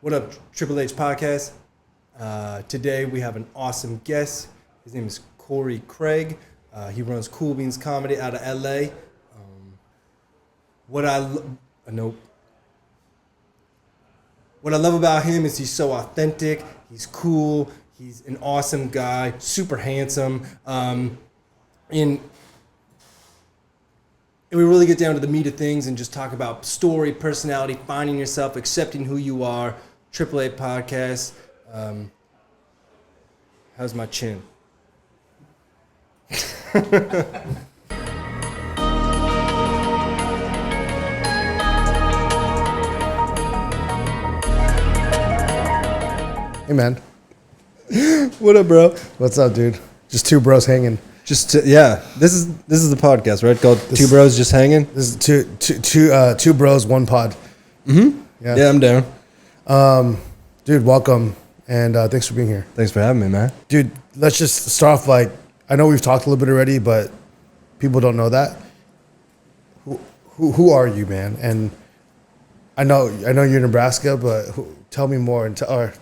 What up, Triple H Podcast? Today we have an awesome guest. His name is Corey Craig. He runs Cool Beans Comedy out of LA. What I love about him is he's so authentic. He's cool. He's an awesome guy. Super handsome. And we really get down to the meat of things and just talk about story, personality, finding yourself, accepting who you are. Triple A Podcast. How's my chin? Hey, man. What up, bro? What's up, dude? Just two bros hanging. This is the podcast, right? Called Two Bros Just Hanging. This is two bros, one pod. Mm-hmm. Yeah, I'm down. Dude, welcome, and thanks for being here. Thanks for having me, man. Dude, let's just start off I know we've talked a little bit already, but people don't know that. Who are you, man? And I know you're in Nebraska, but tell me more and tell.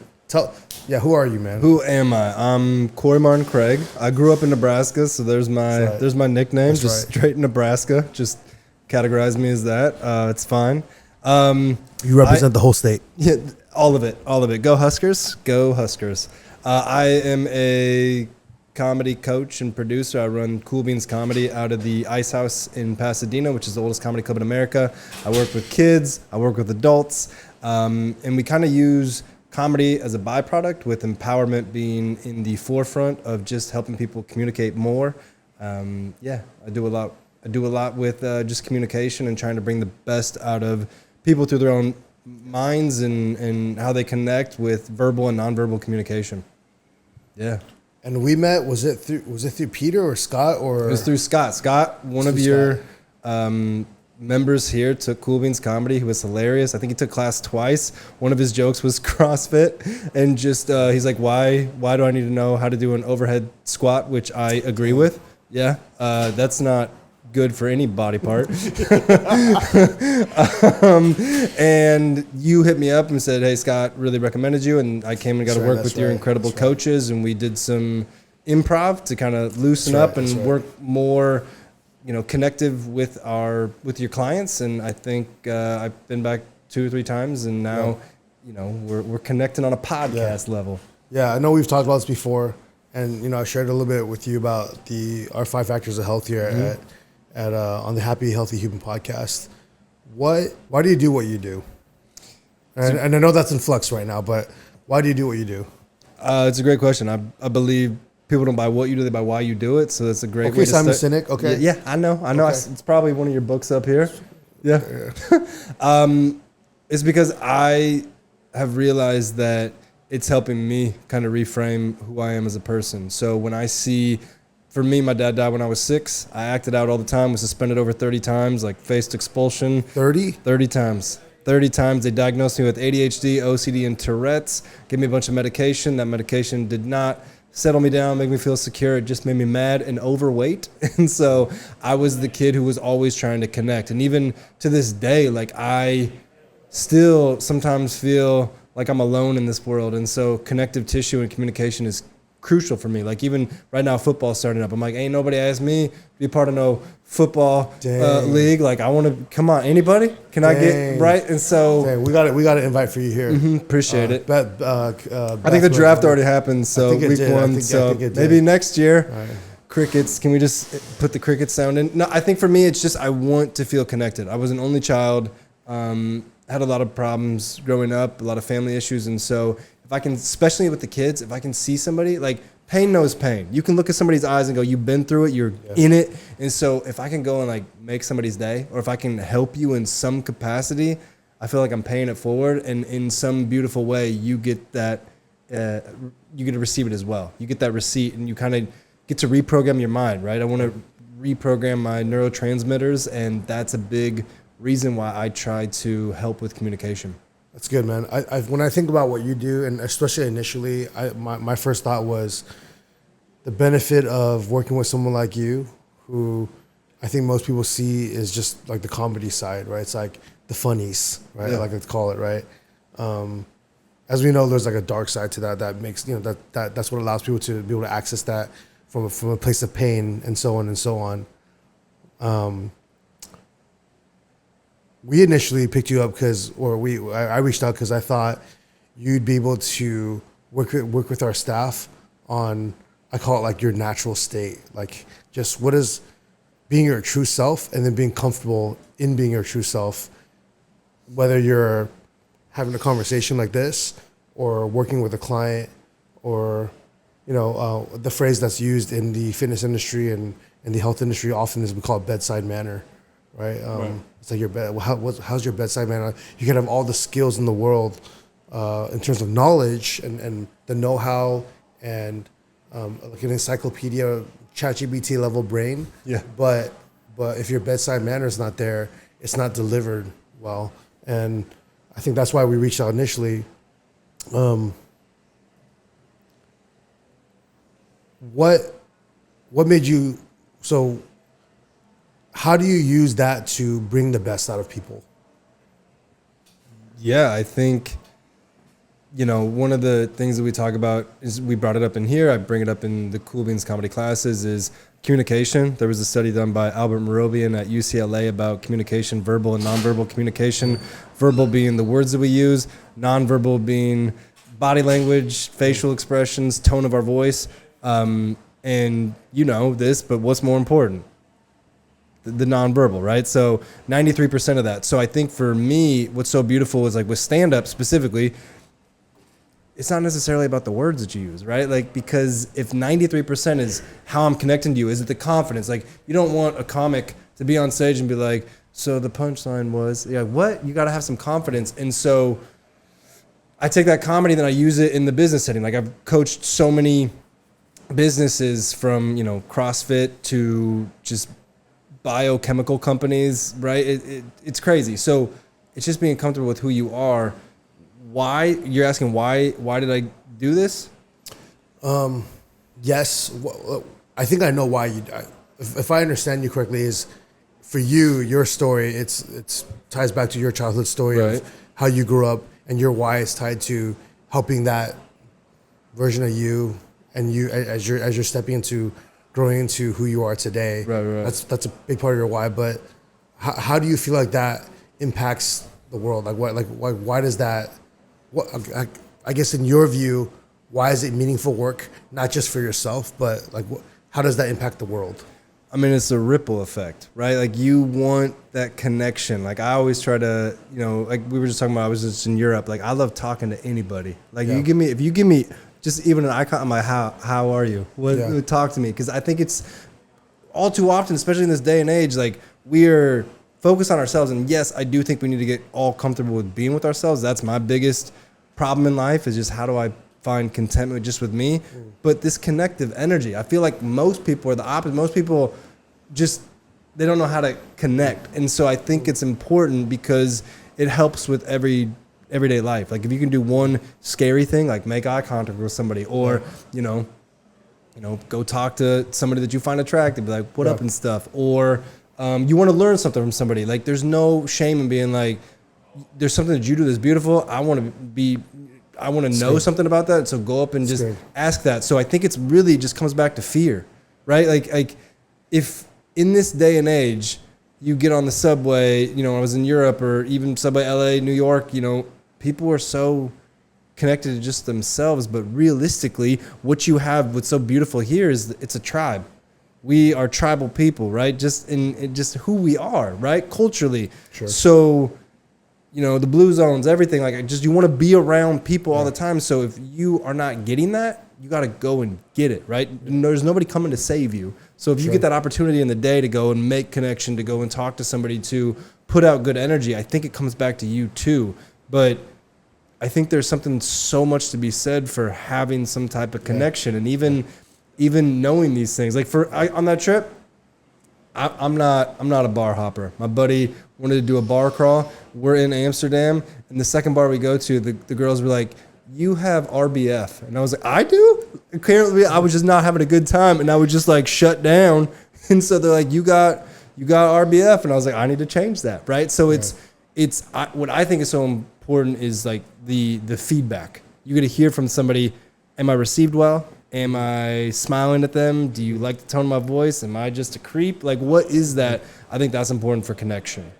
Who are you, man? Who am I? I'm Corey Martin Craig. I grew up in Nebraska, so there's my nickname. That's just right. Straight Nebraska. Just categorize me as that. It's fine. You represent the whole state. Yeah, all of it. Go Huskers. Go Huskers. I am a comedy coach and producer. I run Cool Beans Comedy out of the Ice House in Pasadena, which is the oldest comedy club in America. I work with kids. I work with adults. And we kind of use comedy as a byproduct, with empowerment being in the forefront of just helping people communicate more. I do a lot. I do a lot with just communication and trying to bring the best out of people through their own minds and how they connect with verbal and nonverbal communication. Yeah. And we met. Was it through Peter or Scott or? It was through Scott. Scott, one of your members here, took Cool Beans Comedy. He was hilarious. I think he took class twice. One of his jokes was CrossFit, and just he's like, why do I need to know how to do an overhead squat, which I agree with. Yeah, that's not good for any body part. And you hit me up and said, hey, Scott really recommended you, and I came and got to work with your incredible coaches, and we did some improv to kind of loosen up and work more connective with your clients. And I think I've been back 2 or 3 times, and now we're connecting on a podcast level. Yeah, I know we've talked about this before, and I shared a little bit with you about our 5 factors of health here at on the Happy Healthy Human podcast. Why do you do what you do? And I know that's in flux right now, but why do you do what you do? It's a great question. I believe people don't buy what you do, they buy why you do it. So that's a great way to start. Simon Sinek, okay. Yeah, I know. Okay. It's probably one of your books up here. Yeah. It's because I have realized that it's helping me kind of reframe who I am as a person. So when I see, for me, my dad died when I was 6. I acted out all the time, was suspended over 30 times, faced expulsion. 30? 30 times. 30 times. They diagnosed me with ADHD, OCD, and Tourette's. Gave me a bunch of medication. That medication did not settle me down, make me feel secure. It just made me mad and overweight. And so I was the kid who was always trying to connect. And even to this day, I still sometimes feel like I'm alone in this world. And so connective tissue and communication is crucial for me. Even right now, football's starting up. I'm like, ain't nobody asked me to be part of no football league. I want to, come on, anybody? Can I get right? And so we got to invite for you here. Appreciate it. I think the draft already happened, so week 1. So maybe next year. Right. Crickets. Can we just put the cricket sound in? No, I think for me, it's just I want to feel connected. I was an only child. Had a lot of problems growing up, a lot of family issues, and so if I can, especially with the kids, if I can see somebody, pain knows pain. You can look at somebody's eyes and go, you've been through it, you're in it. And so if I can go and make somebody's day, or if I can help you in some capacity, I feel like I'm paying it forward. And in some beautiful way, you get that, you get to receive it as well. You get that receipt, and you kind of get to reprogram your mind, right? I want to reprogram my neurotransmitters, and that's a big reason why I try to help with communication. That's good, man. When I think about what you do, and especially initially, my first thought was the benefit of working with someone like you, who I think most people see is just the comedy side, right? It's the funnies, right? I like to call it, right? as we know, there's like a dark side to that. That makes, that's what allows people to be able to access that from a place of pain and so on and so on. We initially picked you up I reached out because I thought you'd be able to work with our staff on, I call it like your natural state, like just what is being your true self, and then being comfortable in being your true self, whether you're having a conversation like this or working with a client, or the phrase that's used in the fitness industry and in the health industry often is we call it bedside manner, right? It's like how's your bedside manner? You can have all the skills in the world in terms of knowledge and the know-how and like an encyclopedia, ChatGPT level brain. Yeah. But if your bedside manner is not there, it's not delivered well. And I think that's why we reached out initially. What made you, so how do you use that to bring the best out of people? Yeah, I think, one of the things that we talk about is, we brought it up in here, I bring it up in the Cool Beans comedy classes, is communication. There was a study done by Albert Mehrobian at UCLA about communication, verbal and nonverbal communication. Verbal being the words that we use, nonverbal being body language, facial expressions, tone of our voice. And you know this, but what's more important? The nonverbal, right? So 93% of that. So I think for me, what's so beautiful is like with stand-up specifically, it's not necessarily about the words that you use, right? Like, because if 93% is how I'm connecting to you, is it the confidence? Like, you don't want a comic to be on stage and be like, so the punchline was, what? You got to have some confidence. And so I take that comedy, then I use it in the business setting. Like, I've coached so many businesses from, CrossFit to just biochemical companies, right? It's crazy. So it's just being comfortable with who you are. Why? You're asking why did I do this? Yes. I think I know why you, if I understand you correctly, is for you, your story, it's ties back to your childhood story, right, of how you grew up, and your why is tied to helping that version of you, and you as you're stepping into growing into who you are today. Right. That's a big part of your why. But how do you feel like that impacts the world? Why does that? I guess in your view, why is it meaningful work, not just for yourself, but how does that impact the world? I mean, it's a ripple effect, right? Like, you want that connection. Like, I always try to, like we were just talking about, I was just in Europe. Like, I love talking to anybody. Like, if you give me just even an icon, I'm like, how are you? Talk to me. Because I think it's all too often, especially in this day and age, like, we're focused on ourselves. And yes, I do think we need to get all comfortable with being with ourselves. That's my biggest problem in life, is just how do I find contentment just with me. But this connective energy, I feel like most people are the opposite. Most people just, they don't know how to connect. And so I think it's important because it helps with everyday life. Like, if you can do one scary thing, like make eye contact with somebody, or go talk to somebody that you find attractive, be like, what up and stuff. Or you want to learn something from somebody. Like, there's no shame in being like, there's something that you do that's beautiful. I want to know something about that. So go up and just ask that. So I think it's really just comes back to fear, right? Like if in this day and age, you get on the subway, I was in Europe, or even subway LA, New York, people are so connected to just themselves. But realistically, what you have, what's so beautiful here is it's a tribe. We are tribal people, right? Just in just who we are, right? Culturally. Sure. So, the blue zones, everything, you want to be around people all the time. So if you are not getting that, you got to go and get it, right? There's nobody coming to save you. So if you get that opportunity in the day to go and make connection, to go and talk to somebody, to put out good energy, I think it comes back to you too. But I think there's something so much to be said for having some type of connection, and even knowing these things. Like on that trip, I'm not a bar hopper. My buddy wanted to do a bar crawl. We're in Amsterdam, and the second bar we go to, the girls were like, you have RBF. And I was like, I do? Apparently I was just not having a good time, and I would just shut down. And so they're like, you got RBF. And I was like, I need to change that, right? So it's what I think is so important is the feedback. You get to hear from somebody, am I received well? Am I smiling at them? Do you like the tone of my voice? Am I just a creep? Like, what is that? I think that's important for connection.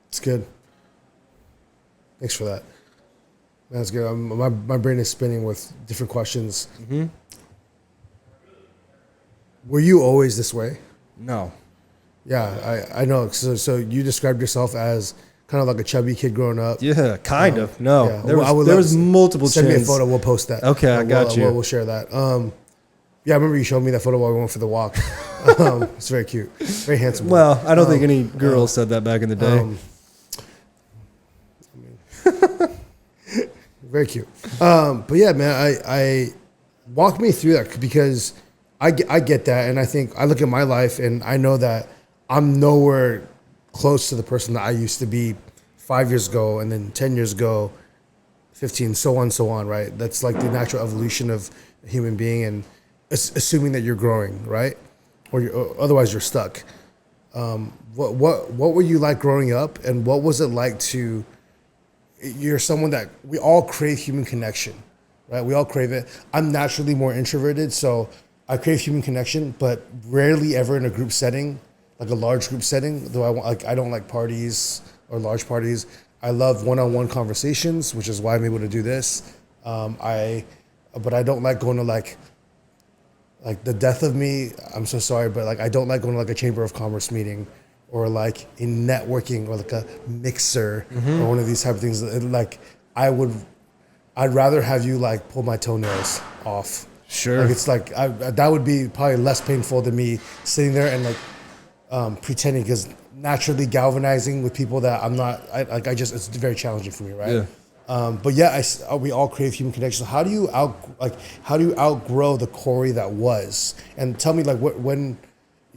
It's good. Thanks for that. That's good. My brain is spinning with different questions. Mm-hmm. Were you always this way? No. Yeah, I know. So you described yourself as kind of like a chubby kid growing up. Yeah, kind of. No. Yeah. There was multiple Send chins. me a photo. We'll post that. Okay, I got you. We'll share that. Yeah, I remember you showed me that photo while we went for the walk. It's very cute. Very handsome. Well, I don't think any girl said that back in the day. Very cute. But yeah, man, I walk me through that because I get that. And I think I look at my life and I know that I'm nowhere close to the person that I used to be 5 years ago, and then 10 years ago, 15, so on, right? That's like the natural evolution of a human being, and assuming that you're growing, right? Or otherwise you're stuck. What were you like growing up, and what was it like to? You're someone that we all crave human connection, right? We all crave it. I'm naturally more introverted, so I crave human connection, but rarely ever in a group setting, like a large group setting. Though I don't like parties or large parties. I love one-on-one conversations, which is why I'm able to do this. But I don't like going to like the death of me. I'm so sorry, but like I don't like going to like a chamber of commerce meeting, or like a networking, or like a mixer, or one of these type of things. Like I'd rather have you like pull my toenails off. Sure. Like it's like that would be probably less painful than me sitting there and like pretending, because naturally galvanizing with people that I'm not. It's very challenging for me, right? Yeah. But yeah, we all crave human connection. How do you outgrow the Corey that was? And tell me, like, when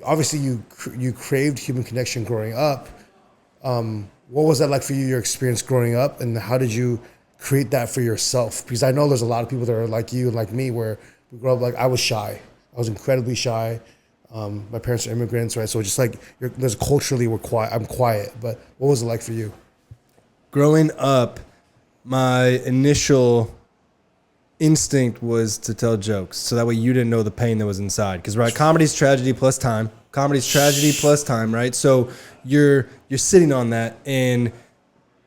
obviously you craved human connection growing up. What was that like for you? Your experience growing up, and how did you create that for yourself? Because I know there's a lot of people that are like you and like me, where we grew up like I was shy. I was incredibly shy. My parents are immigrants, right? So just like there's culturally we're quiet. I'm quiet, but what was it like for you? Growing up, my initial instinct was to tell jokes, so that way you didn't know the pain that was inside. Because right, comedy's tragedy plus time. Comedy's tragedy plus time, right? So you're sitting on that, and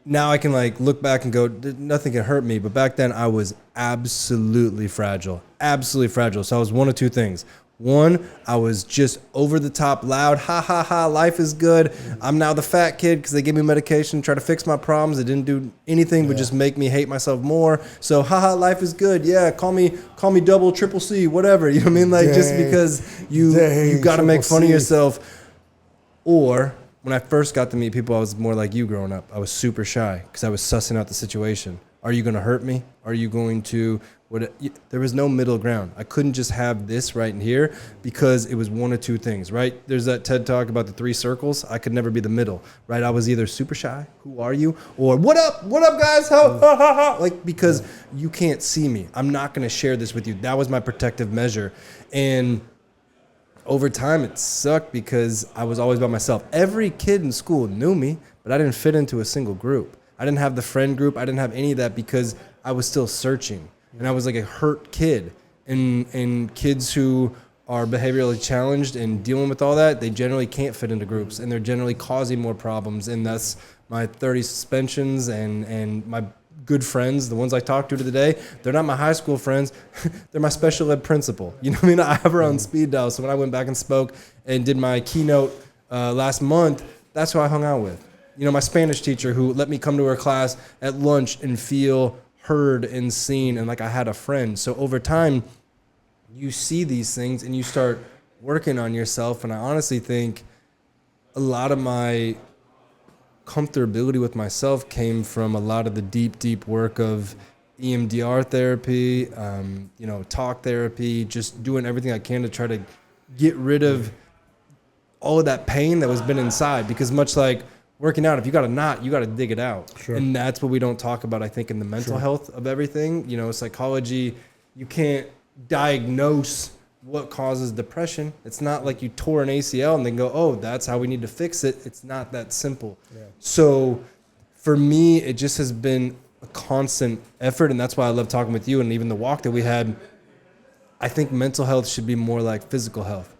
now I can like look back and go, nothing can hurt me. But back then I was absolutely fragile. So I was one of two things. One, I was just over the top loud. Ha ha ha, life is good. I'm now the fat kid because they gave me medication, try to fix my problems. It didn't do anything but just make me hate myself more. So ha ha, life is good. Yeah, call me double, triple C, whatever. You know what I mean? Like just because you got to make fun of yourself. Or when I first got to meet people, I was more like you growing up. I was super shy because I was sussing out the situation. Are you going to hurt me? Are you going to... There was no middle ground. I couldn't just have this right in here because it was one of two things, right? There's that TED talk about the 3 circles. I could never be the middle, right? I was either super shy, who are you? Or what up guys? How? Like, because you can't see me. I'm not going to share this with you. That was my protective measure. And over time it sucked because I was always by myself. Every kid in school knew me, but I didn't fit into a single group. I didn't have the friend group. I didn't have any of that because I was still searching. And I was like a hurt kid. And kids who are behaviorally challenged and dealing with all that, they generally can't fit into groups. And they're generally causing more problems. And that's my 30 suspensions and my good friends, the ones I talk to today, they're not my high school friends. They're my special ed principal. You know what I mean? I have her on speed dial. So when I went back and spoke and did my keynote last month, that's who I hung out with. You know, my Spanish teacher who let me come to her class at lunch and feel heard and seen, and like I had a friend. So over time, you see these things and you start working on yourself. And I honestly think a lot of my comfortability with myself came from a lot of the deep work of EMDR therapy, talk therapy, just doing everything I can to try to get rid of all of that pain that was been inside. Because much like working out, if you got a knot, you got to dig it out. Sure. And that's what we don't talk about, I think, in the mental health of everything. You know, psychology, you can't diagnose what causes depression. It's not like you tore an ACL and then go, oh, that's how we need to fix it. It's not that simple. Yeah. So for me, it just has been a constant effort. And that's why I love talking with you, and even the walk that we had. I think mental health should be more like physical health.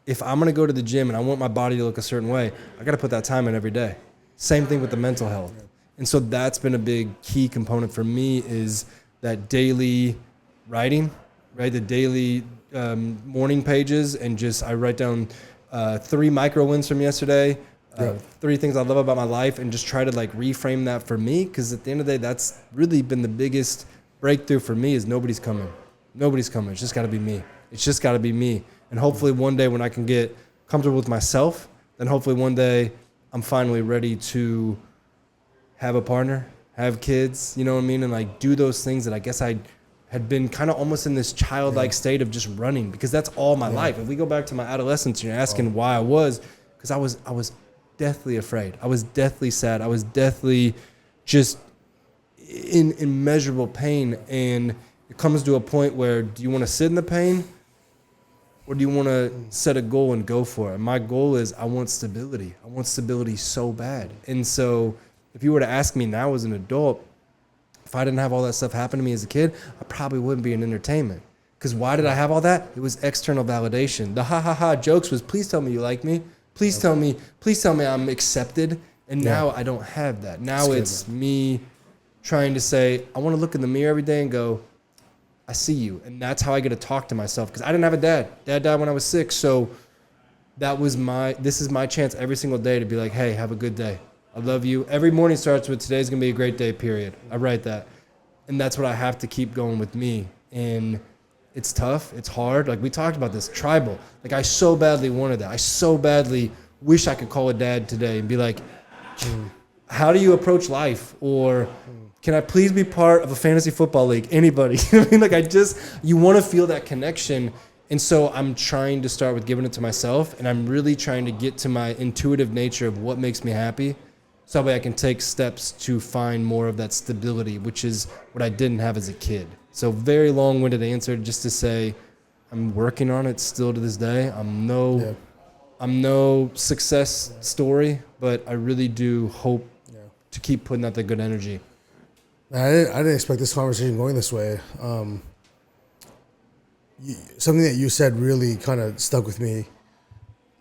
If I'm going to go to the gym and I want my body to look a certain way, I got to put that time in every day. Same thing with the mental health. And so that's been a big key component for me, is that daily writing, right? The daily morning pages, and just I write down 3 micro wins from yesterday, 3 things I love about my life, and just try to like reframe that for me. Because at the end of the day, that's really been the biggest breakthrough for me, is nobody's coming. Nobody's coming. It's just got to be me. It's just got to be me. And hopefully one day when I can get comfortable with myself, then hopefully one day I'm finally ready to have a partner, have kids, you know what I mean? And like do those things that I guess I had been kind of almost in this childlike state of just running, because that's all my life. If we go back to my adolescence, you're asking why I was, because I was deathly afraid. I was deathly sad. I was deathly just in immeasurable pain. And it comes to a point where, do you want to sit in the pain, or do you want to set a goal and go for it? And my goal is I want stability. I want stability so bad. And so if you were to ask me now as an adult, if I didn't have all that stuff happen to me as a kid, I probably wouldn't be in entertainment. Because why did I have all that? It was external validation. The ha jokes was, please tell me you like me. Please tell me I'm accepted. And now I don't have that. Now it's me trying to say, I want to look in the mirror every day and go, I see you. And that's how I get to talk to myself, because I didn't have a dad. Dad died when I was 6. So this is my chance every single day to be like, hey, have a good day. I love you. Every morning starts with, today's going to be a great day, period. I write that. And that's what I have to keep going with me. And it's tough. It's hard. Like we talked about this, tribal. Like I so badly wanted that. I so badly wish I could call a dad today and be like, how do you approach life? Or can I please be part of a fantasy football league? Anybody. I mean, like you want to feel that connection. And so I'm trying to start with giving it to myself. And I'm really trying to get to my intuitive nature of what makes me happy. So that way I can take steps to find more of that stability, which is what I didn't have as a kid. So very long-winded answer, just to say I'm working on it still to this day. I'm no success story, but I really do hope to keep putting out the good energy. I didn't expect this conversation going this way. Something that you said really kind of stuck with me.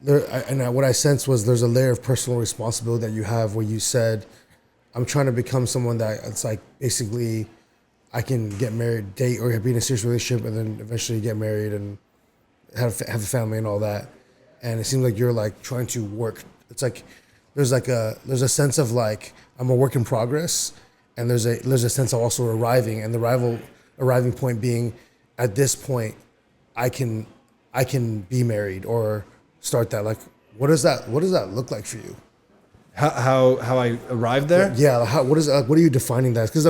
What I sensed was there's a layer of personal responsibility that you have, where you said, I'm trying to become someone that it's like basically I can get married, date, or be in a serious relationship, and then eventually get married and have a family and all that. And it seems like you're like trying to work. It's like there's a sense of like I'm a work in progress, and there's a sense of also arriving, and the arriving point being, at this point I can be married or start that. Like what does that look like for you? How I arrived there? Yeah. What are you defining that? Because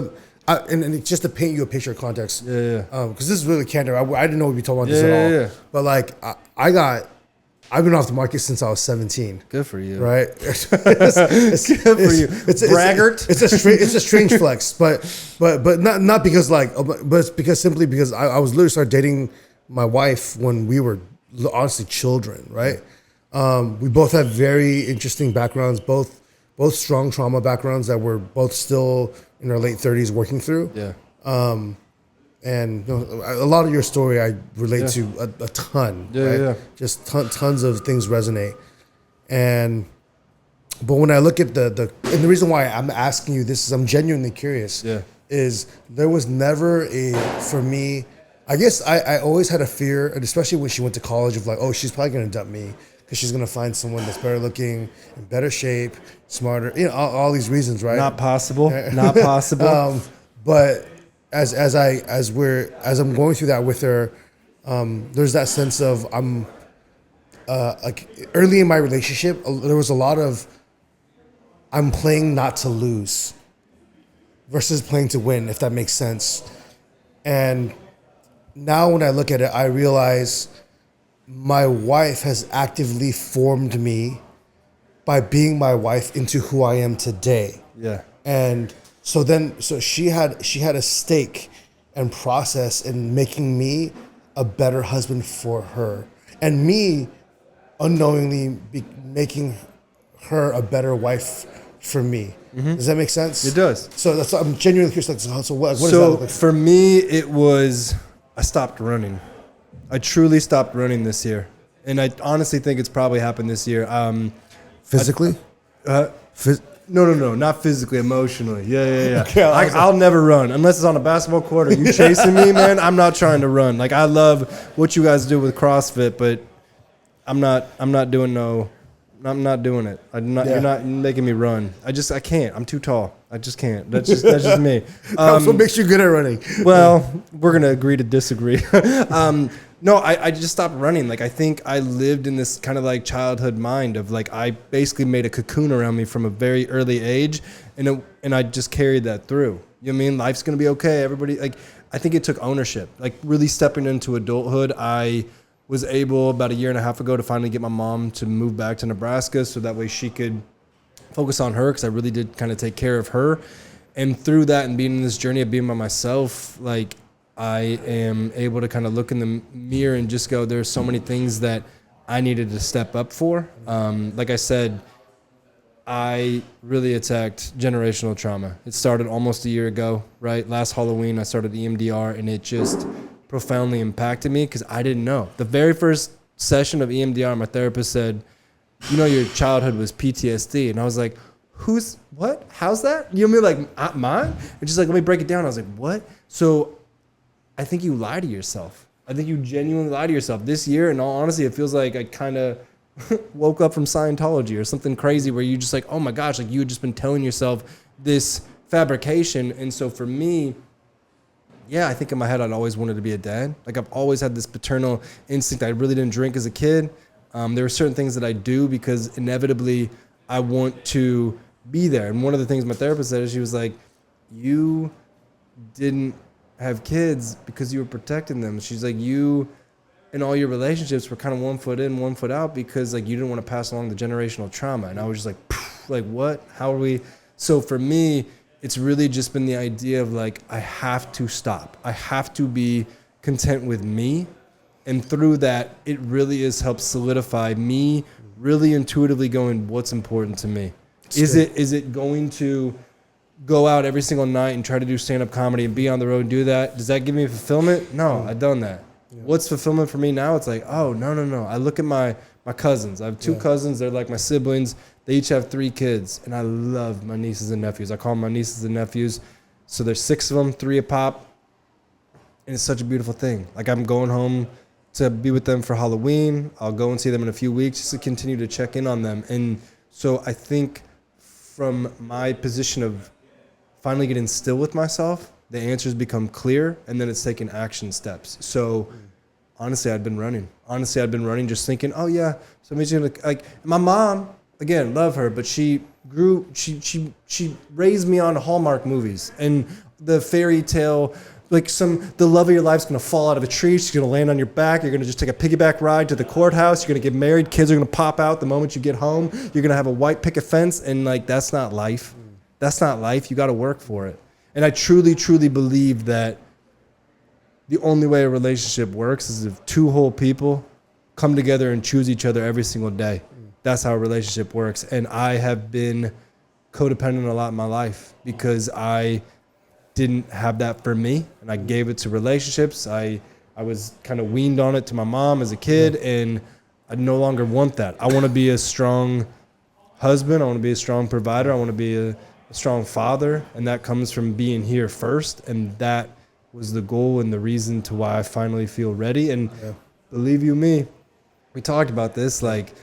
and it's just to paint you a picture of context. Yeah. Because this is really candid. I didn't know we'd be talking about this at all. Yeah. But like I've been off the market since I was 17. Good for you. Right. Good for you. Braggart. It's a strange flex, but not because but it's because I was literally started dating my wife when we were honestly children, right? We both have very interesting backgrounds, both strong trauma backgrounds that we're both still in our late 30s working through. Yeah. And a lot of your story I relate to a ton. Yeah, right? yeah. Just tons of things resonate. But when I look at and the reason why I'm asking you this is I'm genuinely curious. Yeah. Is there was never for me, I guess I always had a fear, and especially when she went to college, of like, oh, she's probably going to dump me because she's going to find someone that's better looking, in better shape, smarter, all these reasons, right? Not possible. Not possible. But as I'm going through that with her, there's that sense of like early in my relationship, there was a lot of I'm playing not to lose versus playing to win, if that makes sense. And now when I look at it, I realize my wife has actively formed me by being my wife into who I am today. Yeah. And so she had a stake and process in making me a better husband for her, and me unknowingly making her a better wife for me. Does that make sense? It does. So I'm genuinely curious. Like, so what does that So look like? for me, it was I stopped running. I truly stopped running this year, and I honestly think it's probably happened this year. Physically? No, not physically, emotionally. Yeah. Okay, I'll never run unless it's on a basketball court or you chasing me, man. I'm not trying to run. Like I love what you guys do with CrossFit, but I'm not doing it. You're not making me run. I can't. I'm too tall. I just can't. That's just me. That's what makes you good at running. Well, we're gonna agree to disagree. No, I just stopped running. Like I think I lived in this kind of like childhood mind of like I basically made a cocoon around me from a very early age, and I just carried that through. You know what I mean? Life's gonna be okay. Everybody like I think it took ownership. Like really stepping into adulthood, I was able about a year and a half ago to finally get my mom to move back to Nebraska so that way she could focus on her because I really did kind of take care of her. And through that and being in this journey of being by myself, like I am able to kind of look in the mirror and just go, there's so many things that I needed to step up for. Like I said, I really attacked generational trauma. It started almost a year ago, right? Last Halloween, I started EMDR, and it just profoundly impacted me because I didn't know. The very first session of EMDR, my therapist said, you know, your childhood was PTSD. And I was like, what? How's that? You know what I mean? Like, mine? And she's like, let me break it down. I was like, what? So I think you lie to yourself. I think you genuinely lie to yourself. This year, in all honesty, it feels like I kind of woke up from Scientology or something crazy where you just like, oh my gosh, like you had just been telling yourself this fabrication. And so for me, yeah, I think in my head I'd always wanted to be a dad. Like I've always had this paternal instinct. I really didn't drink as a kid. There were certain things that I do because inevitably I want to be there. And one of the things my therapist said is she was like, you didn't have kids because you were protecting them. She's like, you in all your relationships were kind of 1 foot in, 1 foot out because like you didn't want to pass along the generational trauma. And I was just like what? How are we? So for me, it's really just been the idea of like, I have to stop. I have to be content with me. And through that, it really has helped solidify me really intuitively going, what's important to me? Is it going to go out every single night and try to do stand-up comedy and be on the road and do that? Does that give me fulfillment? No, I've done that. Yeah. What's fulfillment for me now? It's like, oh, no. I look at my cousins. I have two cousins. They're like my siblings. They each have 3 kids. And I love my nieces and nephews. I call them my nieces and nephews. So there's 6 of them, 3 a pop. And it's such a beautiful thing. Like I'm going home to be with them for Halloween. I'll go and see them in a few weeks just to continue to check in on them. And so I think from my position of finally getting still with myself, the answers become clear, and then it's taking action steps. So honestly, I'd been running. Just thinking, oh yeah, somebody's gonna, like, my mom, again, love her, but she raised me on Hallmark movies and the fairy tale, like the love of your life's gonna fall out of a tree, she's gonna land on your back, you're gonna just take a piggyback ride to the courthouse, you're gonna get married, kids are gonna pop out the moment you get home, you're gonna have a white picket fence, and like, that's not life. That's not life. You gotta work for it. And I truly, truly believe that the only way a relationship works is if 2 whole people come together and choose each other every single day. That's how a relationship works. And I have been codependent a lot in my life because I didn't have that for me, and I gave it to relationships. I was kind of weaned on it to my mom as a kid, and I no longer want that. I want to be a strong husband. I want to be a strong provider. I want to be a strong father, and that comes from being here first. And that was the goal and the reason to why I finally feel ready. And believe you me, we talked about this, like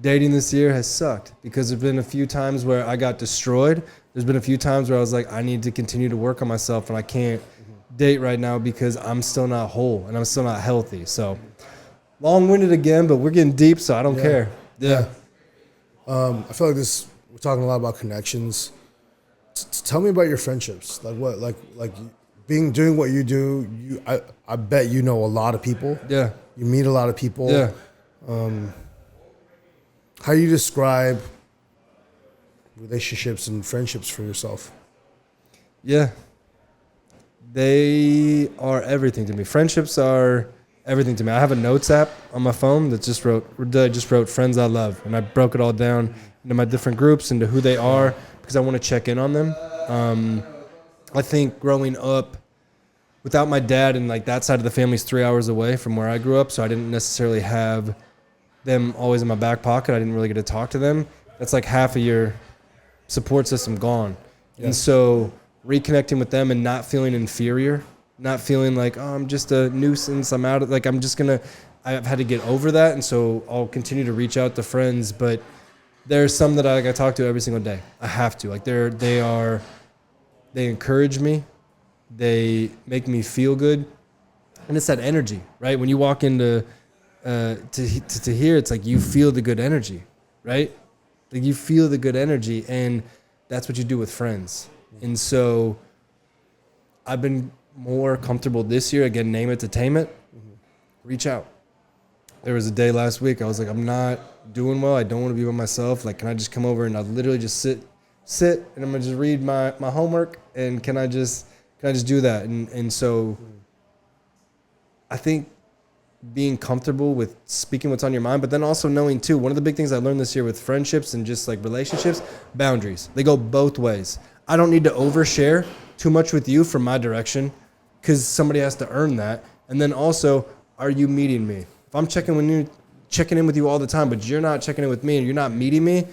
dating this year has sucked because there's been a few times where I got destroyed. There's been a few times where I was like, I need to continue to work on myself, and I can't date right now because I'm still not whole and I'm still not healthy. So long-winded again, but we're getting deep, so I don't care. Yeah. I feel like we're talking a lot about connections. Tell me about your friendships. Like what, like doing what you do. I bet you know a lot of people. Yeah. You meet a lot of people. Yeah. How do you describe relationships and friendships for yourself? Yeah. They are everything to me. Friendships are everything to me. I have a notes app on my phone that I just wrote friends I love, and I broke it all down into my different groups, into who they are, because I want to check in on them. I think growing up without my dad, and like that side of the family's 3 hours away from where I grew up, so I didn't necessarily have them always in my back pocket. I didn't really get to talk to them. That's like half of your support system gone. Yeah. And so reconnecting with them and not feeling inferior, not feeling like, oh, I'm just a nuisance, I'm out of, like, I've had to get over that. And so I'll continue to reach out to friends, but there's some that I talk to every single day. I have to. Like they encourage me. They make me feel good. And it's that energy, right? When you walk into to here, it's like you feel the good energy, right? Like you feel the good energy, and that's what you do with friends. And so I've been more comfortable this year. Again, name it to tame it. Reach out. There was a day last week I was like, I'm not doing well. I don't want to be by myself. Like, can I just come over and I'll literally just sit and I'm gonna just read my homework, and can I just do that? And so I think being comfortable with speaking what's on your mind, but then also knowing too, one of the big things I learned this year with friendships and just like relationships, boundaries. They go both ways. I don't need to overshare too much with you from my direction, because somebody has to earn that. And then also, are you meeting me? If I'm checking in with you all the time, but you're not checking in with me and you're not meeting me,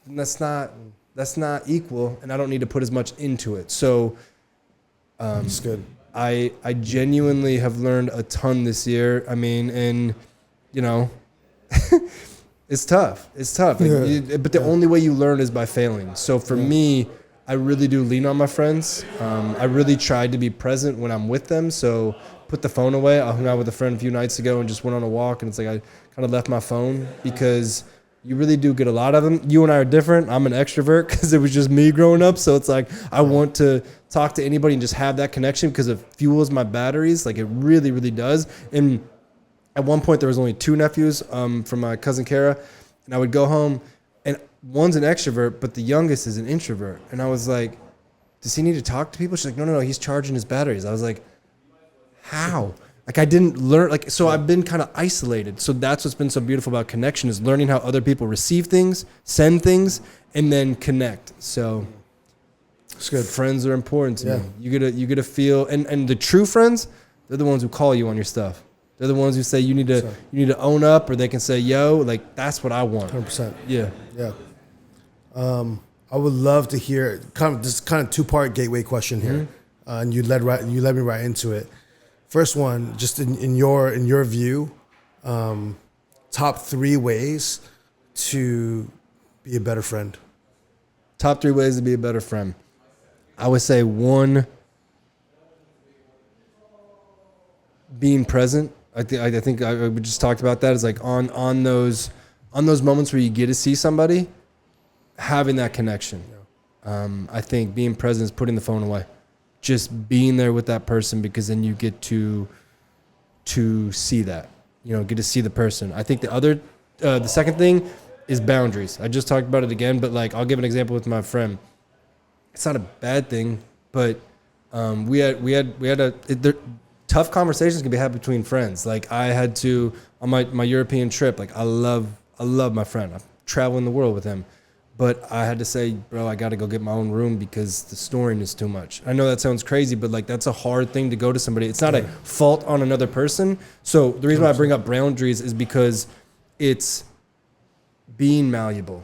then that's not equal, and I don't need to put as much into it. So that's good. I genuinely have learned a ton this year. I mean, and you know, it's tough. It's tough. Like, but the only way you learn is by failing. So for me, I really do lean on my friends. I really tried to be present when I'm with them. So put the phone away. I hung out with a friend a few nights ago and just went on a walk, and it's like I kind of left my phone, because you really do get a lot of them. You and I are different. I'm an extrovert because it was just me growing up. So it's like I want to talk to anybody and just have that connection, because it fuels my batteries. Like it really, really does. And at one point there was only 2 nephews from my cousin Kara, and I would go home, and one's an extrovert, but the youngest is an introvert. And I was like, does he need to talk to people? She's like, no, he's charging his batteries. I was like, how? Like I didn't learn, like, so I've been kind of isolated. So that's what's been so beautiful about connection, is learning how other people receive things, send things, and then connect. So it's good. Friends are important to me. You gotta feel, and the true friends, they're the ones who call you on your stuff. They're the ones who say you need to own up, or they can say, yo, like that's what I want. 100%. Yeah. Yeah. I would love to hear kind of 2-part gateway question here. And you led me right into it. First one, just in your view, top 3 ways to be a better friend. Top 3 ways to be a better friend. I would say 1, being present. I think we just talked about that. It's like on those moments where you get to see somebody, having that connection. I think being present is putting the phone away. Just being there with that person, because then you get to see that, get to see the person. I think the second thing is boundaries. I just talked about it again, but like I'll give an example with my friend. It's not a bad thing, but we had tough conversations can be had between friends. Like I had to on my European trip. Like I love my friend. I'm traveling the world with him. But I had to say, bro, I got to go get my own room because the snoring is too much. I know that sounds crazy, but like that's a hard thing to go to somebody. It's not a fault on another person. So the reason why I bring up boundaries is because it's being malleable,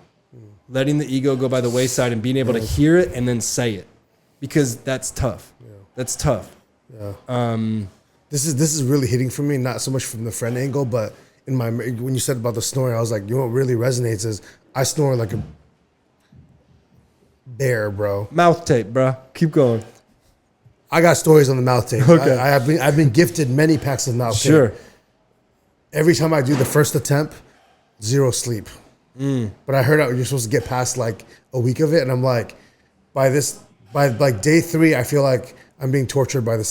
letting the ego go by the wayside and being able to hear it and then say it, because that's tough. That's tough. Yeah. This is really hitting for me, not so much from the friend angle, but when you said about the snoring, I was like, what really resonates is I snore like a bear, bro. Mouth tape, bro. Keep going. I got stories on the mouth tape. Okay. I've been gifted many packs of mouth tape. Sure. Every time I do the first attempt, 0 sleep. But I heard you're supposed to get past like a week of it, and I'm like, by like day 3, I feel like I'm being tortured by the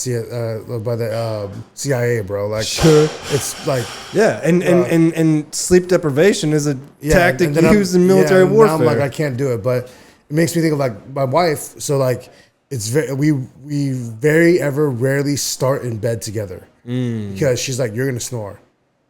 CIA, bro. Like, sure. It's like and sleep deprivation is a tactic used in military warfare. Now I'm like, I can't do it, but it makes me think of like my wife. So like, we very ever rarely start in bed together because she's like, you're gonna snore,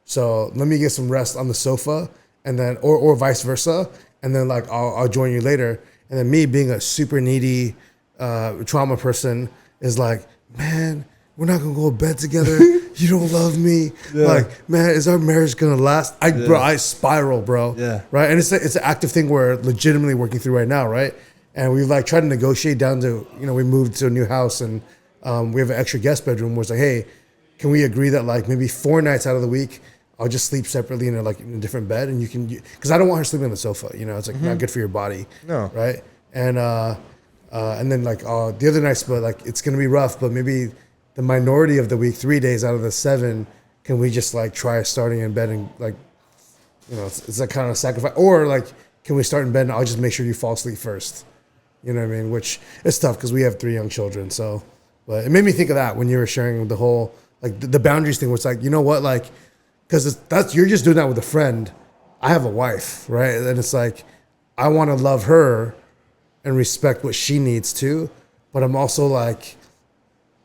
so let me get some rest on the sofa, and then or vice versa, and then like I'll join you later. And then me being a super needy trauma person is like, man, we're not gonna go to bed together. You don't love me. Yeah. Like, man, is our marriage gonna last? Bro, I spiral, bro. Yeah. Right. And it's an active thing we're legitimately working through right now, right? And we've like tried to negotiate down to, we moved to a new house and we have an extra guest bedroom where it's like, hey, can we agree that like maybe 4 nights out of the week I'll just sleep separately in a different bed, and you can, because I don't want her sleeping on the sofa. It's like not good for your body. No. Right. And then like the other nights, but like it's gonna be rough, but maybe the minority of the week, 3 days out of the 7, can we just like try starting in bed and like, it's like kind of sacrifice, or like, can we start in bed and I'll just make sure you fall asleep first. You know what I mean? Which is tough because we have 3 young children. So, but it made me think of that when you were sharing the whole, like the boundaries thing, where it's like, you know what, like, because you're just doing that with a friend. I have a wife, right? And it's like, I want to love her and respect what she needs too. But I'm also like,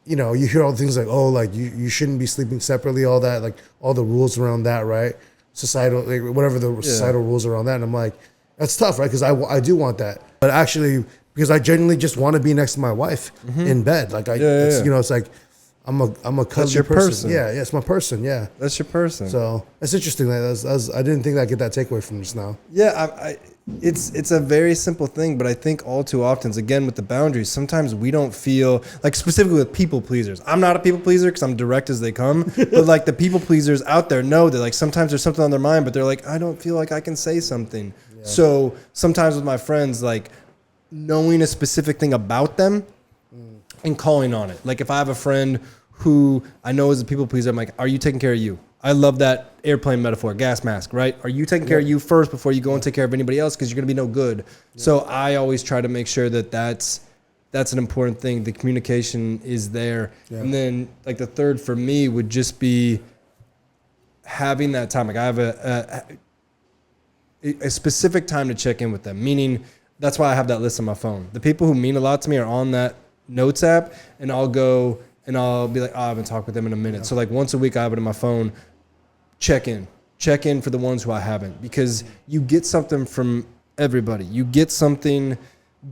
you hear all the things like, oh, like you shouldn't be sleeping separately, all that, like all the rules around that, right? Societal, like whatever the societal rules around that. And I'm like, that's tough, right? Because I do want that. But actually, because I genuinely just want to be next to my wife in bed. Like it's like, I'm a cuddly That's your person. Yeah, it's my person. Yeah, That's your person. so it's interesting. That I didn't think I'd get that takeaway from just now. Yeah, it's a very simple thing, but I think all too often, again with the boundaries, sometimes we don't feel like, specifically with people pleasers. I'm not a people pleaser because I'm direct as they come, but like the people pleasers out there know that like sometimes there's something on their mind, but they're like, I don't feel like I can say something. Yeah. So sometimes with my friends, like knowing a specific thing about them and calling on it. Like if I have a friend who I know is a people pleaser, I'm like, are you taking care of you? I love that airplane metaphor, gas mask, right? Are you taking care of you first before you go and take care of anybody else? Because you're going to be no good. Yeah. So I always try to make sure that that's an important thing. The communication is there. Yeah. And then like the third for me would just be having that time. Like I have a specific time to check in with them, meaning that's why I have that list on my phone. The people who mean a lot to me are on that notes app, and I'll go and I'll be like, oh, I haven't talked with them in a minute. Yeah. So like once a week I have it in my phone, check in for the ones who I haven't, because you get something from everybody. You get something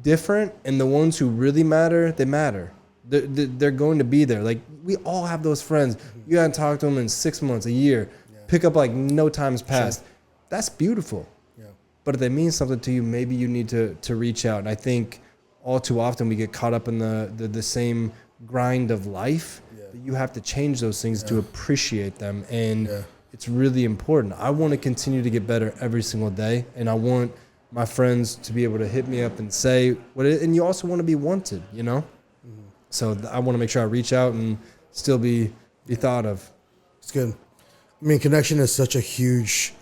different, and the ones who really matter, they matter. They're going to be there. Like we all have those friends. You haven't talked to them in 6 months, a year. Yeah. Pick up like no time's passed. Sure. That's beautiful. Yeah. But if they mean something to you, maybe you need to reach out. And I think all too often we get caught up in the same grind of life. Yeah. You have to change those things to appreciate them, and it's really important. I want to continue to get better every single day, and I want my friends to be able to hit me up and say what it, and you also want to be wanted, So I want to make sure I reach out and still be thought of. It's good. I mean, connection is such a huge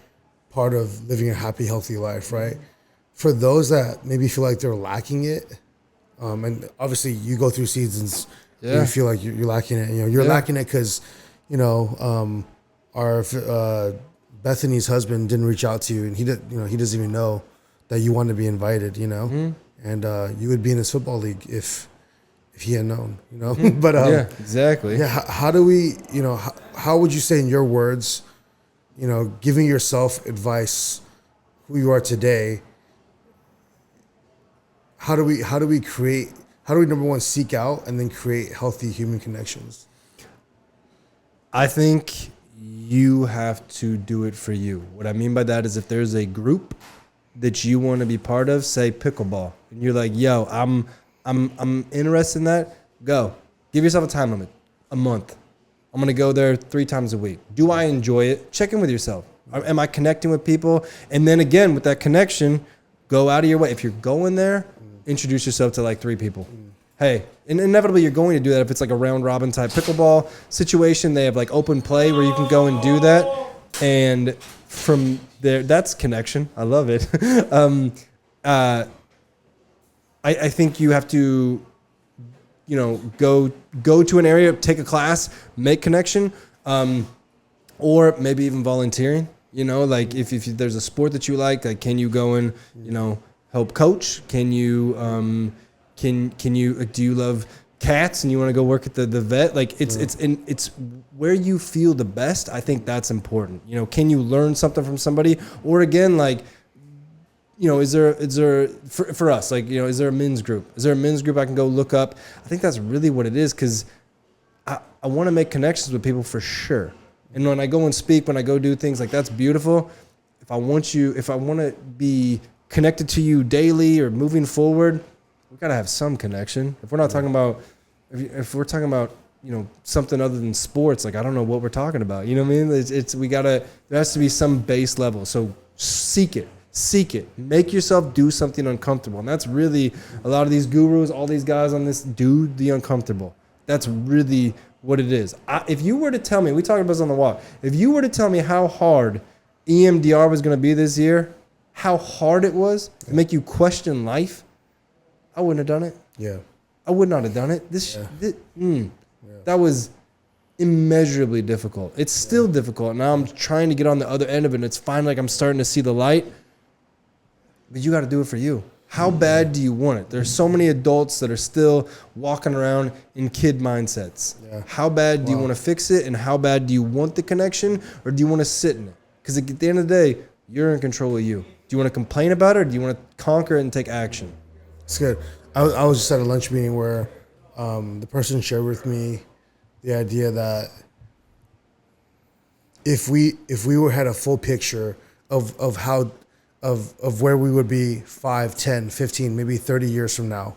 part of living a happy, healthy life, right? For those that maybe feel like they're lacking it, and obviously you go through seasons where you feel like you're lacking it. You're lacking it because, our Bethany's husband didn't reach out to you, and he doesn't even know that you want to be invited. And you would be in his football league if he had known. But yeah, exactly. Yeah, how do we? How would you say in your words, giving yourself advice, who you are today? How do we number one seek out and then create healthy human connections? I think you have to do it for you. What I mean by that is if there's a group that you want to be part of, say pickleball, and you're like, yo, I'm interested in that, go. Give yourself a time limit, a month. I'm going to go there 3 times a week. Do I enjoy it? Check in with yourself. Am I connecting with people? And then again, with that connection, go out of your way. If you're going there, introduce yourself to like 3 people. Hey, and inevitably you're going to do that if it's like a round robin type pickleball situation. They have like open play where you can go and do that. And from there, that's connection. I love it. I think you have to, go to an area, take a class, make connection, or maybe even volunteering. Like if there's a sport that you like can you go and, help coach? Can you, do you love cats and you want to go work at the vet? Like it's where you feel the best. I think that's important. Can you learn something from somebody? Or again, like, is there for us, like, is there a men's group? Is there a men's group I can go look up? I think that's really what it is, because I want to make connections with people for sure. And when I go and speak, when I go do things, like, that's beautiful. If I want to be connected to you daily or moving forward, we got to have some connection. If we're not talking about, if we're talking about, something other than sports, like, I don't know what we're talking about. You know what I mean? There has to be some base level. So seek it. Make yourself do something uncomfortable. And that's really a lot of these gurus, all these guys on this, do the uncomfortable. That's really what it is. If you were to tell me, we talked about this on the walk, if you were to tell me how hard EMDR was going to be this year, how hard it was to make you question life, I wouldn't have done it. Yeah. I would not have done it. That was immeasurably difficult. It's still difficult. Now I'm trying to get on the other end of it, and it's finally like I'm starting to see the light. But you got to do it for you. How bad do you want it? There's so many adults that are still walking around in kid mindsets. Yeah. How bad do you want to fix it, and how bad do you want the connection, or do you want to sit in it? Because at the end of the day, you're in control of you. Do you want to complain about it, or do you want to conquer it and take action? It's good. I was just at a lunch meeting where the person shared with me the idea that if we had a full picture of how of where we would be 5, 10, 15, maybe 30 years from now,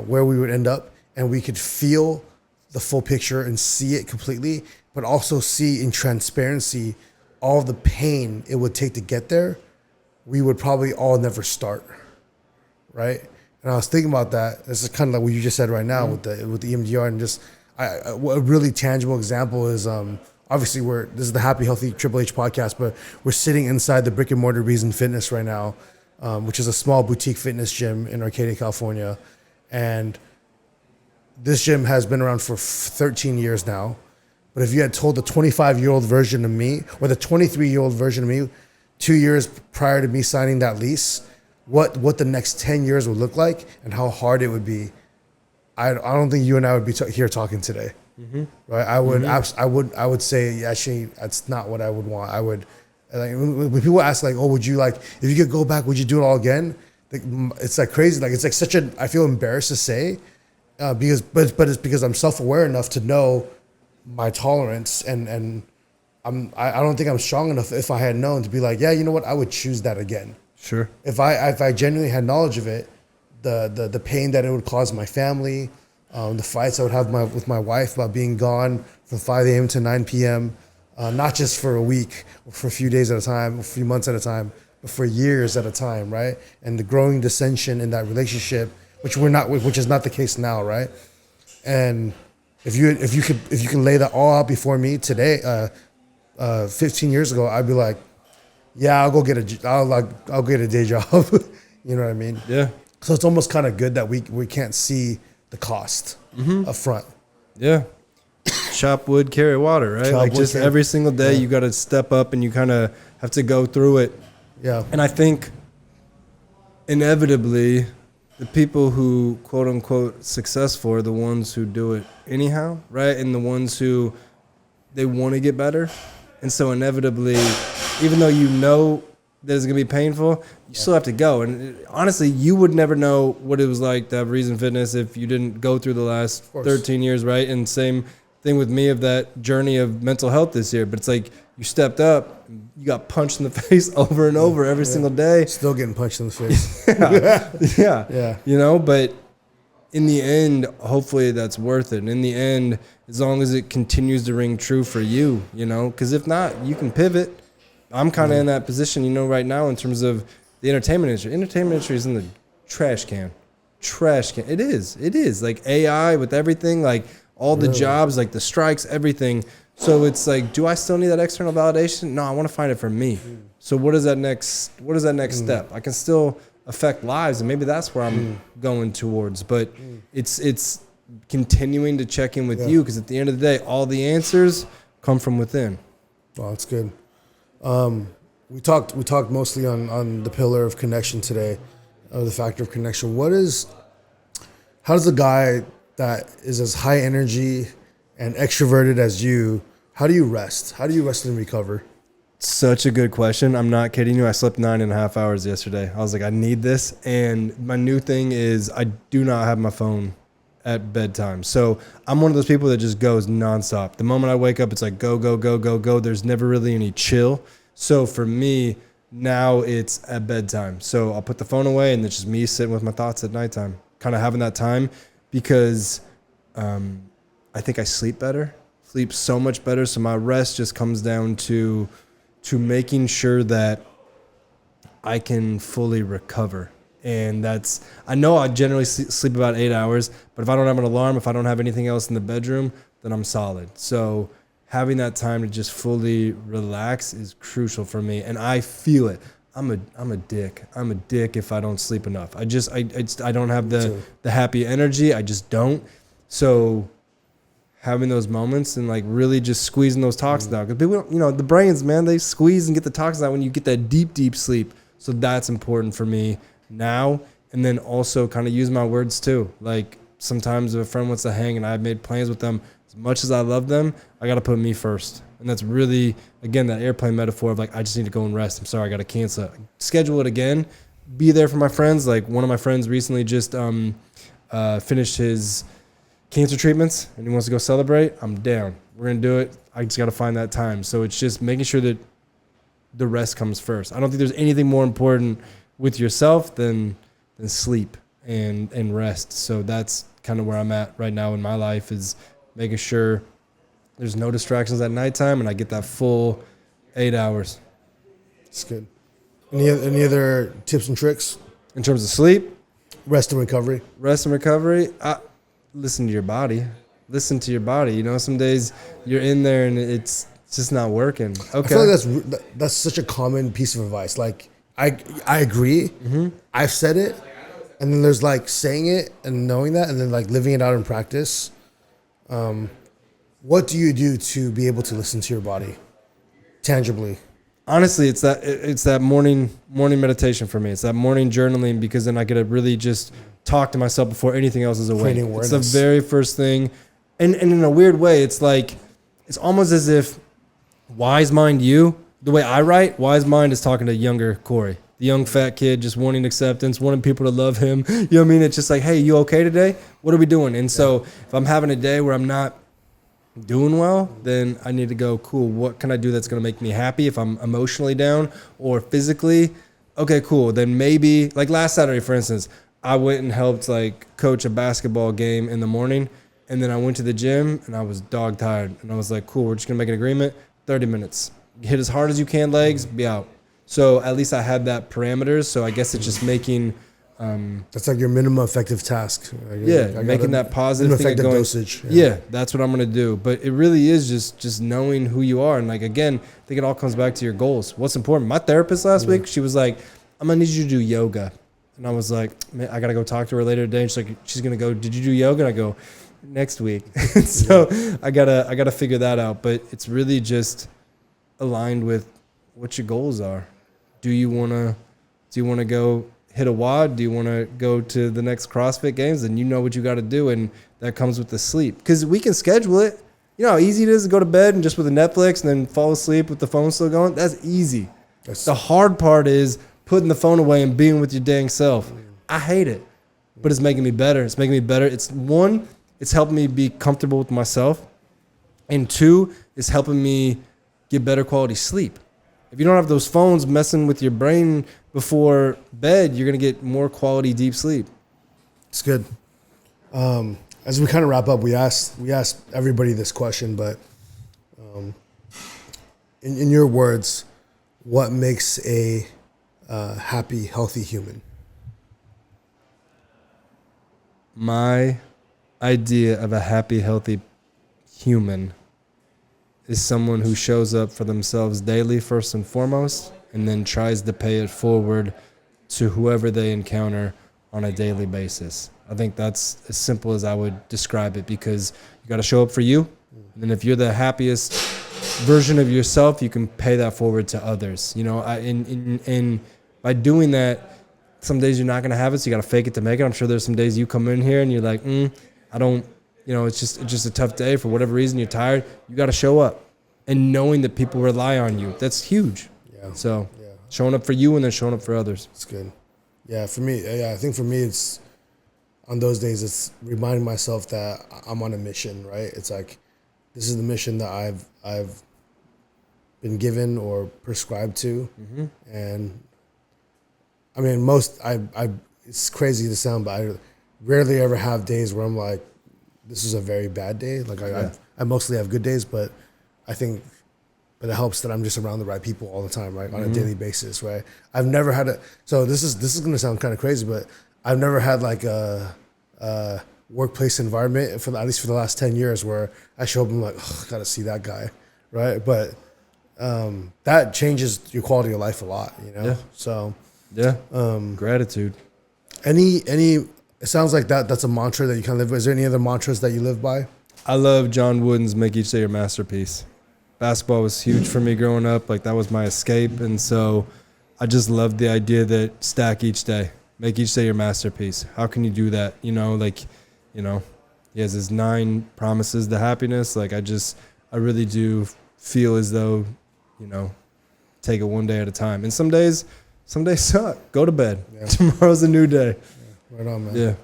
where we would end up, and we could feel the full picture and see it completely, but also see in transparency all the pain it would take to get there, we would probably all never start, right? And I was thinking about that. This is kind of like what you just said right now with the EMDR, and just a really tangible example is obviously this is the Happy Healthy Triple H podcast, but we're sitting inside the Brick and Mortar Reason Fitness right now, which is a small boutique fitness gym in Arcadia, California, and this gym has been around for 13 years now. But if you had told the 25-year-old version of me, or the 23-year-old version of me, 2 years prior to me signing that lease, what the next 10 years would look like and how hard it would be, I don't think you and I would be here talking today, right? I would say, actually, that's not what I would want. I would, like, when people ask, like, oh, would you, like, if you could go back, would you do it all again? Like, it's like crazy. Like, it's like I feel embarrassed to say, but it's because I'm self-aware enough to know my tolerance, and I don't think I'm strong enough, if I had known, to be like, yeah, you know what, I would choose that again. Sure. If I genuinely had knowledge of it, the pain that it would cause my family, the fights I would have with my wife about being gone from 5 a.m. to 9 p.m., not just for a week or for a few days at a time, or a few months at a time, but for years at a time, right? And the growing dissension in that relationship, which is not the case now, right? And if you can lay that all out before me today, 15 years ago, I'd be like, yeah, I'll get a day job. You know what I mean? Yeah. So it's almost kind of good that we can't see the cost up front. Yeah. Chop wood, carry water, right? Every single day you got to step up, and you kind of have to go through it. Yeah. And I think inevitably the people who quote unquote successful are the ones who do it anyhow, right? And the ones who they want to get better. And so inevitably, even though you know that it's going to be painful, you still have to go. And honestly, you would never know what it was like to have Reason Fitness if you didn't go through the last 13 years, right? And same thing with me of that journey of mental health this year. But it's like you stepped up, you got punched in the face over and over every single day. Still getting punched in the face. Yeah. You know, but in the end, hopefully that's worth it. And in the end, as long as it continues to ring true for you, you know, because if not, you can pivot. I'm kind of in that position, you know, right now in terms of the entertainment industry. Entertainment industry is in the trash can. It is. Like AI with everything, like all the jobs, like the strikes, everything. So it's like, do I still need that external validation? No, I want to find it for me. So what is that next step? I can still affect lives, and maybe that's where I'm going towards. But it's continuing to check in with you, because at the end of the day, all the answers come from within. Wow, that's good. We talked mostly on the pillar of connection today, the factor of connection. How does a guy that is as high energy and extroverted as you, how do you rest? How do you rest and recover? Such a good question. I'm not kidding you. I slept 9.5 hours yesterday. I was like, I need this. And my new thing is I do not have my phone at bedtime. So I'm one of those people that just goes nonstop. The moment I wake up, it's like go, go, go, go, go. There's never really any chill. So for me, now it's at bedtime. So I'll put the phone away and it's just me sitting with my thoughts at nighttime, kind of having that time because I think I sleep better, sleep so much better. So my rest just comes down to making sure that I can fully recover. And that's, I know I generally sleep about 8 hours, but if I don't have an alarm, if I don't have anything else in the bedroom, then I'm solid. So having that time to just fully relax is crucial for me. And I feel it. I'm a dick. I'm a dick if I don't sleep enough. I don't have the happy energy. I just don't. So having those moments and like really just squeezing those toxins out. Because people, the brains, man, they squeeze and get the toxins out when you get that deep, deep sleep. So that's important for me now. And then also kind of use my words too. Like sometimes if a friend wants to hang and I've made plans with them, as much as I love them, I got to put me first. And that's really, again, that airplane metaphor of like, I just need to go and rest. I'm sorry, I got to cancel it. Schedule it again. Be there for my friends. Like one of my friends recently just finished his cancer treatments and he wants to go celebrate. I'm down. We're going to do it. I just got to find that time. So it's just making sure that the rest comes first. I don't think there's anything more important with yourself than sleep and rest. So that's kind of where I'm at right now in my life, is making sure there's no distractions at nighttime and I get that full 8 hours. That's good. Any other tips and tricks? In terms of sleep? Rest and recovery. Listen to your body. Listen to your body. Some days you're in there and it's just not working. Okay. I feel like that's such a common piece of advice. Like I agree. Mm-hmm. I've said it, and then there's like saying it and knowing that, and then like living it out in practice. What do you do to be able to listen to your body tangibly? Honestly, it's that morning meditation for me. It's that morning journaling, because then I get to really just talk to myself before anything else is awake. It's the very first thing. And in a weird way, it's like, it's almost as if wise mind the way I write, wise mind is talking to younger Corey, the young fat kid, just wanting acceptance, wanting people to love him. You know what I mean? It's just like, hey, you okay today? What are we doing? And so if I'm having a day where I'm not doing well, then I need to go, cool, what can I do that's going to make me happy if I'm emotionally down or physically? Okay, cool. Then maybe, like last Saturday, for instance, I went and helped like coach a basketball game in the morning, and then I went to the gym and I was dog tired, and I was like, cool, we're just going to make an agreement, 30 minutes. Hit as hard as you can, legs, be out. So at least I had that parameters. So I guess it's just making... that's like your minimum effective task. Making that positive thing effective dosage. Yeah, that's what I'm going to do. But it really is just knowing who you are. And like, again, I think it all comes back to your goals. What's important? My therapist last week, she was like, I'm going to need you to do yoga. And I was like, man, I got to go talk to her later today. And she's like, she's going to go, did you do yoga? And I go, next week. So I gotta figure that out. But it's really just aligned with what your goals are. Do you want to go hit a WOD? Do you want to go to the next CrossFit Games? And you know what you got to do, and that comes with the sleep. Because we can schedule it. You know how easy it is to go to bed and just with a Netflix and then fall asleep with the phone still going? That's easy. The hard part is putting the phone away and being with your dang self. I hate it, but it's making me better. It's it's helping me be comfortable with myself. And two, it's helping me get better quality sleep. If you don't have those phones messing with your brain before bed, you're going to get more quality deep sleep. It's good. As we kind of wrap up, we asked everybody this question, but in your words, what makes a happy, healthy human? My idea of a happy, healthy human is someone who shows up for themselves daily, first and foremost, and then tries to pay it forward to whoever they encounter on a daily basis. I think that's as simple as I would describe it, because you got to show up for you. And then if you're the happiest version of yourself, you can pay that forward to others. And by doing that, some days you're not going to have it, so you got to fake it to make it. I'm sure there's some days you come in here and you're like, I don't, it's just a tough day for whatever reason. You're tired. You got to show up. and knowing that people rely on you. That's huge. Yeah. So Yeah. showing up for you and then showing up for others. It's good. Yeah, for me, I think for me, it's on those days, it's reminding myself that I'm on a mission, right? It's like, this is the mission that I've been given or prescribed to. Mm-hmm. And I mean, it's crazy to sound, but I rarely ever have days where I'm like, this is a very bad day. Like I mostly have good days, but I think, but it helps that I'm just around the right people all the time, right? On a daily basis, right? I've never had so this is going to sound kind of crazy, but I've never had like a workplace environment at least for the last 10 years where I show up and I'm like, oh, I got to see that guy, right? But that changes your quality of life a lot, you know? Yeah. So yeah, gratitude. It sounds like that's a mantra that you kind of live by. Is there any other mantras that you live by? I love John Wooden's "Make Each Day Your Masterpiece." Basketball was huge for me growing up. Like, that was my escape, and so I just loved the idea that stack each day, make each day your masterpiece. How can you do that? He has his 9 promises to happiness. Like, I really do feel as though, take it one day at a time. And some days suck. Go to bed. Yeah. Tomorrow's a new day. Yeah. Right on, man. Yeah.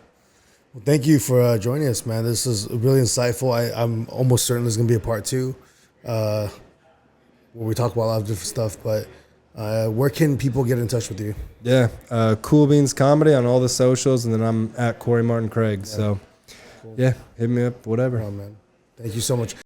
Well, thank you for joining us, man. This is really insightful. I'm almost certain there's going to be a part 2 where we talk about a lot of different stuff. But where can people get in touch with you? Yeah. Cool Beans Comedy on all the socials. And then I'm at Corey Martin Craig. Yeah. So, cool. Yeah, hit me up, whatever. Right on, man. Thank you so much.